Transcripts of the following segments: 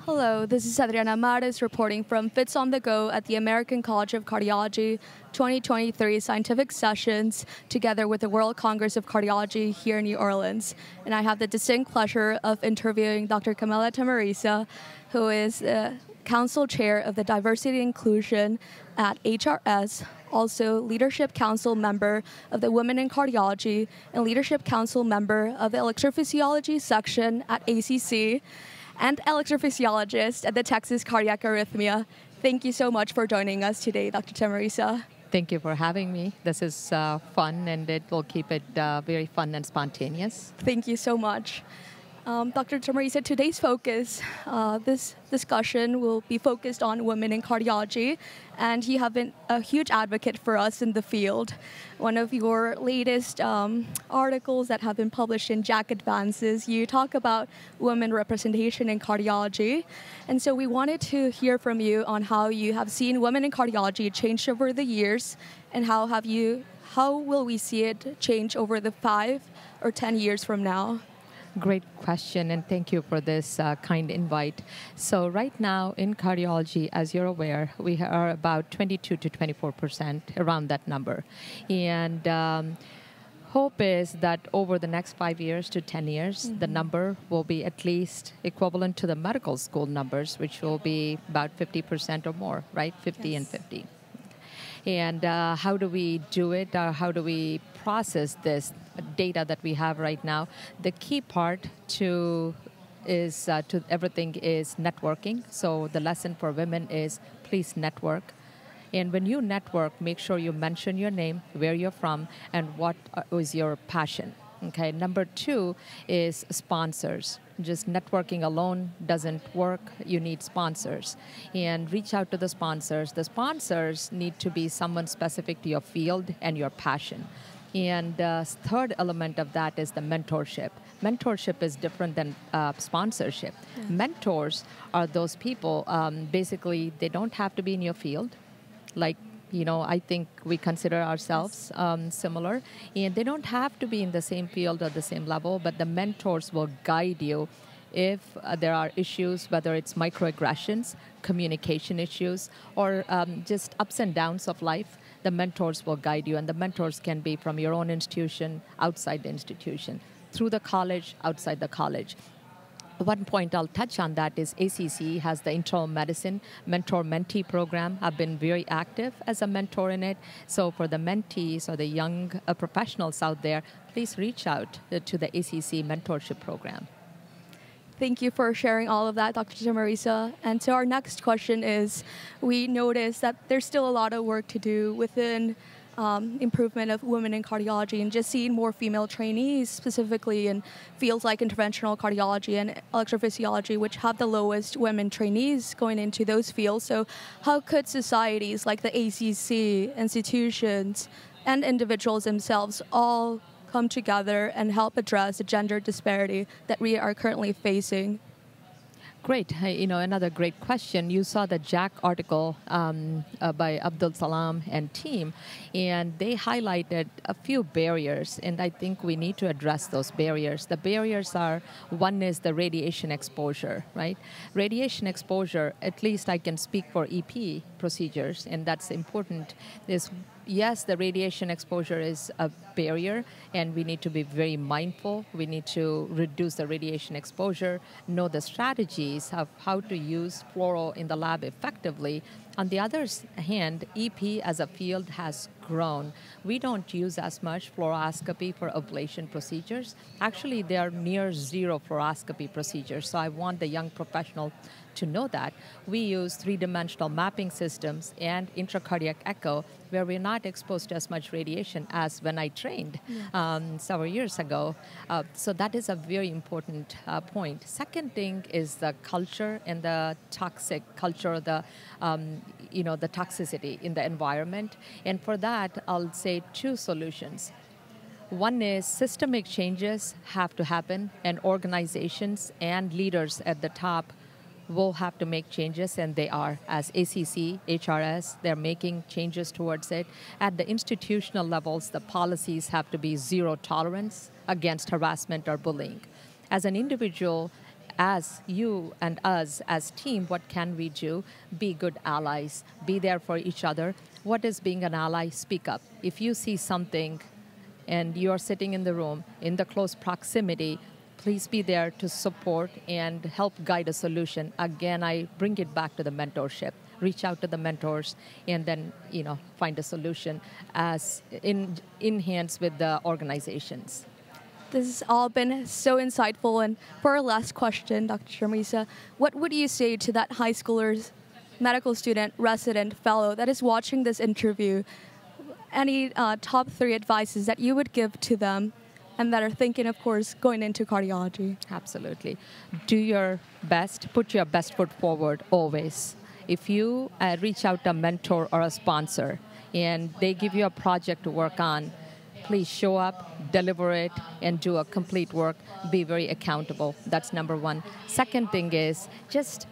Hello, this is Adriana Mares reporting from Fits on the Go at the American College of Cardiology 2023 Scientific Sessions, together with the World Congress of Cardiology here in New Orleans. And I have the distinct pleasure of interviewing Dr. Kamala Tamirisa, who is Council Chair of the Diversity and Inclusion at HRS, also Leadership Council member of the Women in Cardiology, and Leadership Council member of the Electrophysiology section at ACC, and electrophysiologist at the Texas Cardiac Arrhythmia. Thank you so much for joining us today, Dr. Tamirisa. Thank you for having me. This is fun, and it will keep it very fun and spontaneous. Thank you so much. Dr. Tamirisa, today's focus, this discussion will be focused on women in cardiology, and you have been a huge advocate for us in the field. One of your latest articles that have been published in JACC Advances, you talk about women representation in cardiology. And so we wanted to hear from you on how you have seen women in cardiology change over the years, and how will we see it change over the 5 or 10 years from now? Great question, and thank you for this kind invite. So right now in cardiology, as you're aware, we are about 22 to 24%, around that number. And hope is that over the next 5 years to 10 years, the number will be at least equivalent to the medical school numbers, which will be about 50% or more, right? 50 Yes. and 50. And how do we do it? How do we process this data that we have right now? The key part to everything is networking. So the lesson for women is please network. And when you network, make sure you mention your name, where you're from, and what is your passion. Okay. Number 2 is sponsors. Just networking alone doesn't work. You need sponsors. And reach out to the sponsors. The sponsors need to be someone specific to your field and your passion. And the third element of that is the mentorship. Mentorship is different than sponsorship. Yeah. Mentors are those people, basically, they don't have to be in your field. Like, I think we consider ourselves similar. And they don't have to be in the same field or the same level, but the mentors will guide you if there are issues, whether it's microaggressions, communication issues, or just ups and downs of life. The mentors will guide you, and the mentors can be from your own institution, outside the institution, through the college, outside the college. One point I'll touch on that is ACC has the internal medicine mentor-mentee program. I've been very active as a mentor in it. So for the mentees or the young professionals out there, please reach out to the ACC mentorship program. Thank you for sharing all of that, Dr. Tamirisa. And so our next question is, we noticed that there's still a lot of work to do within improvement of women in cardiology, and just seeing more female trainees, specifically in fields like interventional cardiology and electrophysiology, which have the lowest women trainees going into those fields. So how could societies like the ACC, institutions, and individuals themselves all come together and help address the gender disparity that we are currently facing? Great. Hey, another great question. You saw the JACC article by Abdul Salam and team, and they highlighted a few barriers, and I think we need to address those barriers. The barriers are, one is the radiation exposure, right? Radiation exposure, at least I can speak for EP procedures, and that's important, is yes, the radiation exposure is a barrier, and we need to be very mindful. We need to reduce the radiation exposure, know the strategies of how to use fluoro in the lab effectively. On the other hand, EP as a field has grown. We don't use as much fluoroscopy for ablation procedures. Actually, they are near zero fluoroscopy procedures. So I want the young professional to know that. We use 3-dimensional mapping systems and intracardiac echo, where we're not exposed to as much radiation as when I trained several years ago. So that is a very important point. Second thing is the culture and the toxic culture, the toxicity in the environment. And for that, I'll say 2 solutions. One is systemic changes have to happen, and organizations and leaders at the top will have to make changes, and they are. As ACC, HRS, they're making changes towards it. At the institutional levels, the policies have to be zero tolerance against harassment or bullying. As an individual, as you and us as team, what can we do? Be good allies. Be there for each other. What is being an ally? Speak up. If you see something and you're sitting in the room, in the close proximity, please be there to support and help guide a solution. Again, I bring it back to the mentorship. Reach out to the mentors and then, find a solution as in hands with the organizations. This has all been so insightful. And for our last question, Dr. Tamirisa, what would you say to that high schooler's medical student, resident, fellow that is watching this interview? Any top 3 advices that you would give to them and that are thinking, of course, going into cardiology? Absolutely. Do your best. Put your best foot forward always. If you reach out to a mentor or a sponsor and they give you a project to work on, please show up, deliver it, and do a complete work. Be very accountable. That's number 1. Second thing is just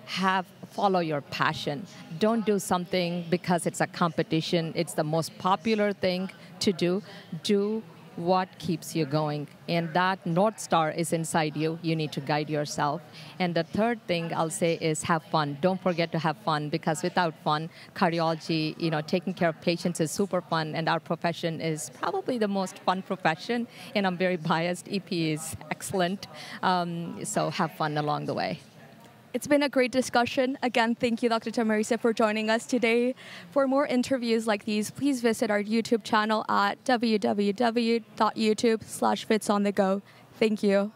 follow your passion. Don't do something because it's a competition. It's the most popular thing to do. Do what keeps you going. And that North Star is inside you. You need to guide yourself. And the third thing I'll say is have fun. Don't forget to have fun, because without fun, cardiology, taking care of patients is super fun, and our profession is probably the most fun profession. And I'm very biased. EP is excellent. So have fun along the way. It's been a great discussion. Again, thank you, Dr. Tamirisa, for joining us today. For more interviews like these, please visit our YouTube channel at www.youtube/fitsonthego. Thank you.